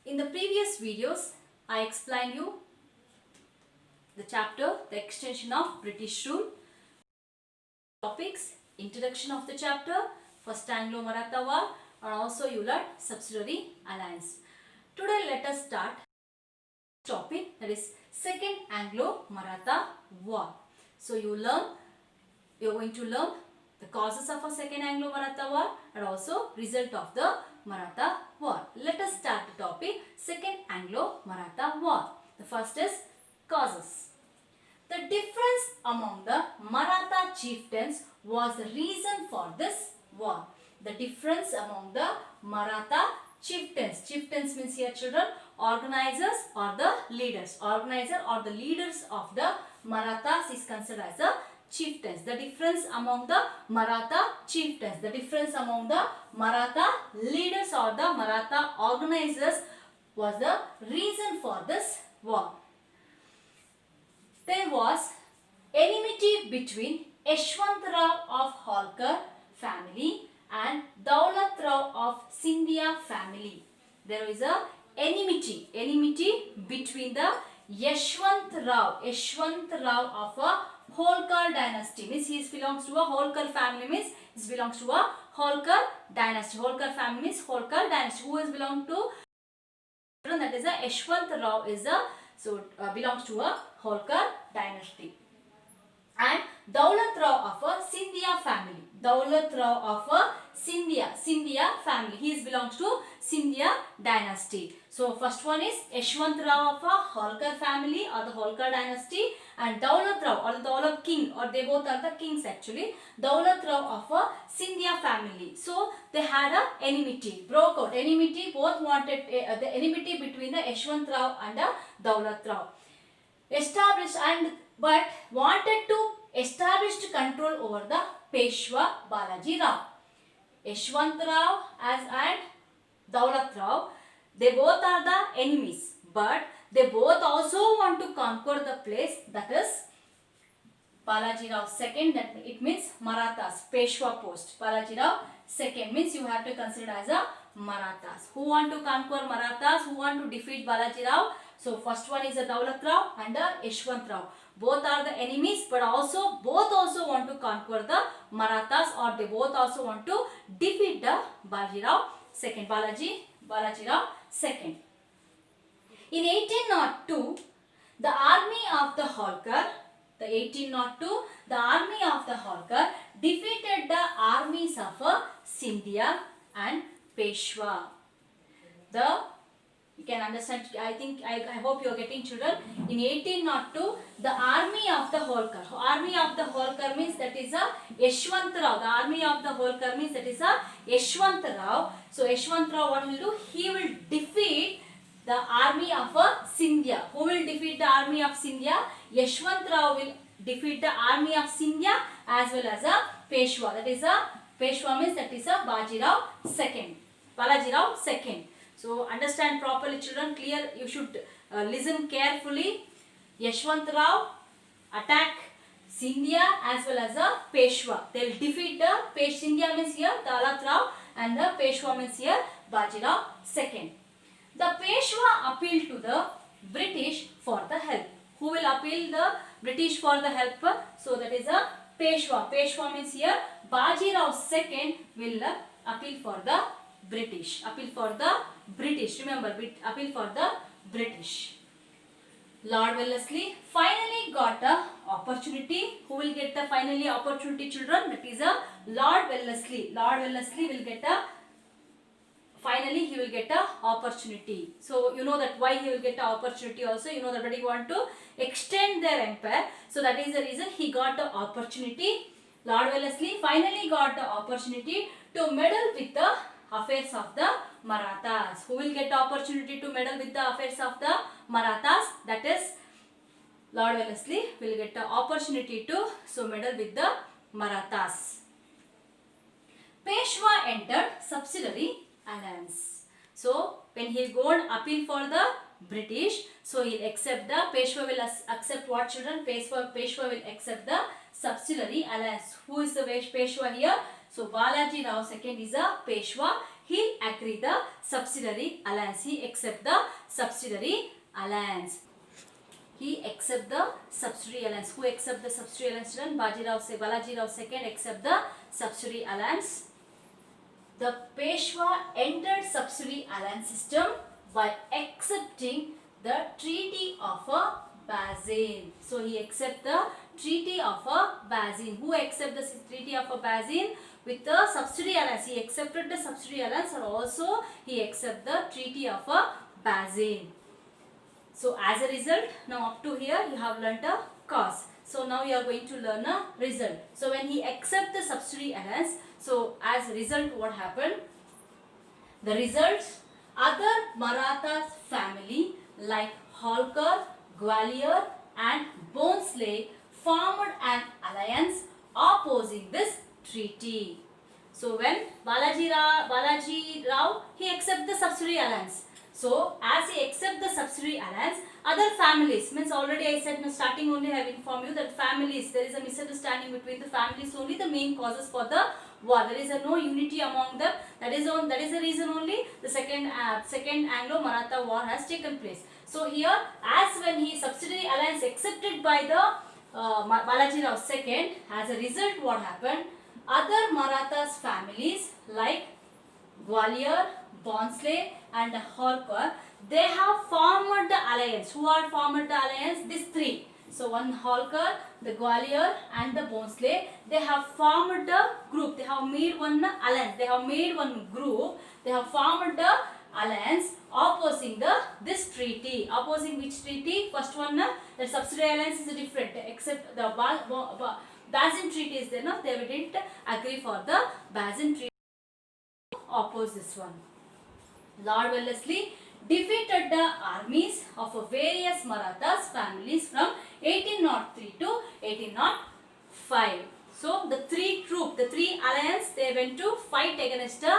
In the previous videos, I explained you the chapter, the extension of British rule, topics, introduction of the chapter, first Anglo-Maratha war, and also you learned subsidiary alliance. Today let us start topic, that is second Anglo-Maratha war. So you are going to learn the causes of a second Anglo-Maratha war and also result of the Maratha war. Let us start the topic second Anglo-Maratha war. The first is causes. The difference among the Maratha chieftains was the reason for this war. The difference among the Maratha chieftains. Chieftains means here children, organizers or the leaders. Organizer or the leaders of the Marathas is considered as the chieftains. The difference among the Maratha chieftains. The difference among the Maratha leaders or the Maratha organizers was the reason for this war. There was enmity between Yashwantrao of Holkar family and Daulat Rao of Scindia family. There is a enmity between the Yashwantrao of a Holkar dynasty. Means he belongs to a Holkar family. Means he belongs to a Holkar dynasty. Holkar family means Holkar dynasty. Who is belong to? That is a Yashwantrao is a belongs to a Holkar dynasty. And Daulat Rao of a Scindia family. Daulat Rao of a Scindia family. He belongs to Scindia dynasty. So first one is Yashwantrao of a Holkar family or the Holkar dynasty, and Daulat Rao or the Daulat king, or they both are the kings actually. Daulat Rao of a Scindia family. So they had a enmity, broke out enmity. Both wanted the enmity between the Yashwantrao and the Daulat Rao. Established but wanted to establish control over the Peshwa Balaji Rao. Yashwantrao and Daulat Rao, they both are the enemies, but they both also want to conquer the place, that is Balaji Rao second. That it means Marathas, Peshwa post. Balaji Rao second means you have to consider as a Marathas. Who want to conquer Marathas? Who want to defeat Balaji Rao? So first one is a Daulat Rao and a Yashwantrao. Both are the enemies, but both also want to conquer the Marathas, or they both also want to defeat the Balaji Rao second. Balaji Rao second. In 1802, the army of the Holkar, the army of the Holkar defeated the armies of Scindia and Peshwa. You can understand, I hope you are getting children. In 1802, the army of the Holkar. Army of the Holkar means that is a Yashwantrao. The army of the Holkar means that is a Yashwantrao. So Yashwantrao what will do? He will defeat the army of Scindia. Who will defeat the army of Scindia? Yashwantrao will defeat the army of Scindia as well as a Peshwa. That is a Peshwa means that is a Balaji Rao second. So understand properly children, clear, you should listen carefully. Yashwantrao attack Scindia as well as a Peshwa. They will defeat the Scindia means here Daulat Rao and the Peshwa means here Balaji Rao second. The Peshwa appealed to the British for the help. Who will appeal the British for the help? So that is a Peshwa. Peshwa means here Balaji Rao second will appeal for the British. Remember, appeal for the British. Lord Wellesley finally got a opportunity. Who will get the finally opportunity children? That is a Lord Wellesley. Lord Wellesley will get a finally he will get a opportunity. So you know that why he will get a opportunity also. You know that he want to extend their empire. So that is the reason he got the opportunity. Lord Wellesley finally got the opportunity to meddle with the affairs of the Marathas. Who will get the opportunity to meddle with the affairs of the Marathas? That is Lord Wellesley will get the opportunity to meddle with the Marathas. Peshwa entered subsidiary alliance. So when he go and appeal for the British, so he will accept the Peshwa will accept what children? Peshwa will accept the subsidiary alliance. Who is the Peshwa here? So Balaji Rao II is a Peshwa. He'll agree the subsidiary alliance. He accept the subsidiary alliance. He accept the subsidiary alliance. Who accept the subsidiary alliance? Balaji Rao II accept the subsidiary alliance. The Peshwa entered subsidiary alliance system by accepting the Treaty of Bazin. So he accept the Treaty of Bazin. Who accept the Treaty of Bazin? With the subsidiary alliance. He accepted the subsidiary alliance and also he accept the Treaty of Bazin. So as a result, now up to here you have learnt a cause. So now you are going to learn a result. So when he accept the subsidiary alliance, so as a result what happened? The results, other Maratha family like Holkar, Gwalior and Bhonsle formed an alliance opposing this treaty. So when Balaji Rao he accept the subsidiary alliance. So as he accept the subsidiary alliance, other families, means already I said in starting only I have informed you that families, there is a misunderstanding between the families only, the main causes for the war. There is no unity among them. That is the reason only the second Anglo-Maratha war has taken place. So here, as when he subsidiary alliance accepted by the Balaji Rao II, as a result what happened? Other Marathas families like Gwalior, Bhonsle and Holkar, they have formed the alliance. Who are formed the alliance? These three. So one Holkar, the Gwalior and the Bhonsle, they have formed the group. They have made one alliance. They have made one group. They have formed the alliance opposing this treaty. Opposing which treaty? First one, the subsidiary alliance is different. Except the Bazin treaty is there. No, they didn't agree for the Bazin treaty. Oppose this one. Lord Wellesley defeated the armies of various Marathas families from 1803 to 1805. So the three alliance, they went to fight against the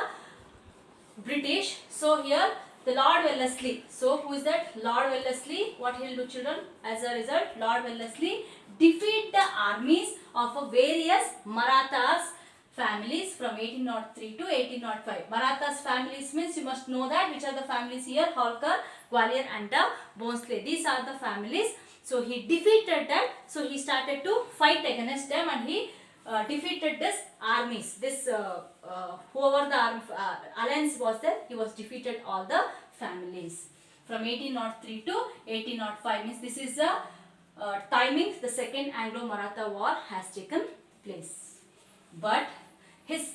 British. So here the Lord Wellesley. So who is that? Lord Wellesley. What he will do, children? As a result, Lord Wellesley defeat the armies of various Marathas families from 1803 to 1805. Marathas families means you must know that which are the families here: Holkar, Gwalior and Bhonsle. These are the families. So he defeated that. So he started to fight against them and he defeated this armies. This whoever the alliance was there, he was defeated all the families. From 1803 to 1805 means this is the timings the second Anglo-Maratha war has taken place. But his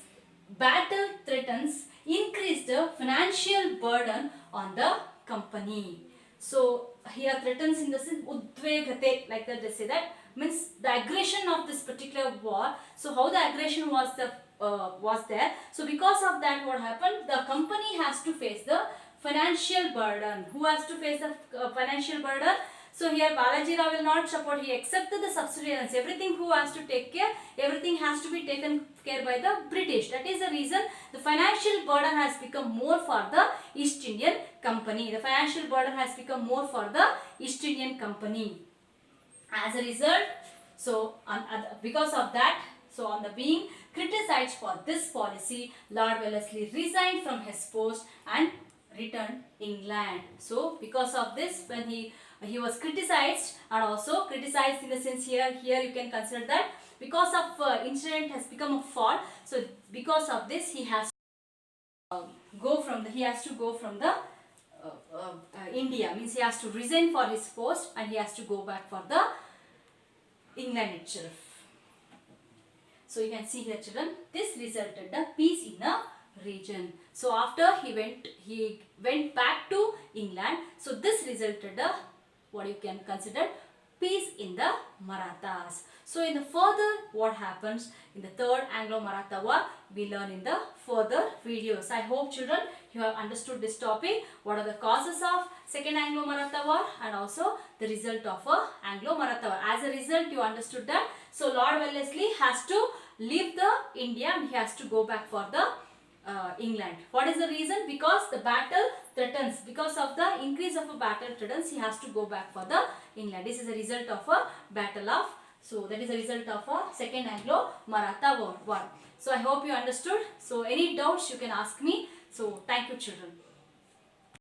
battle threatens increased the financial burden on the company. So here threatens in the sense udvegate, like that they say that, means the aggression of this particular war. So how the aggression was there. So because of that what happened? The company has to face the financial burden. Who has to face the financial burden? So here Balaji Rao will not support. He accepted the subsidiary alliance. Everything who has to take care, everything has to be taken care by the British. That is the reason the financial burden has become more for the East Indian Company. The financial burden has become more for the East Indian Company. As a result, so because of that, so on the being criticized for this policy, Lord Wellesley resigned from his post and returned England. So because of this, when he was criticized, and also criticized in the sense here you can consider that because of incident has become a fall. So because of this he has to go from the India, means he has to resign for his post and he has to go back for the England itself. So you can see here, children, this resulted the peace in a region. So after he went back to England. So this resulted the what you can consider peace in the Marathas. So in the further what happens in the third Anglo-Maratha war, we learn in the further videos. I hope, children, you have understood this topic. What are the causes of second Anglo-Maratha war and also the result of Anglo-Maratha war. As a result, you understood that. So Lord Wellesley has to leave the India and he has to go back for the England. What is the reason? Because the battle threatens. Because of the increase of a battle threatens, he has to go back for the England. This is a result of a battle of So that is the result of a second Anglo-Maratha war. So I hope you understood. So any doubts you can ask me. So thank you children.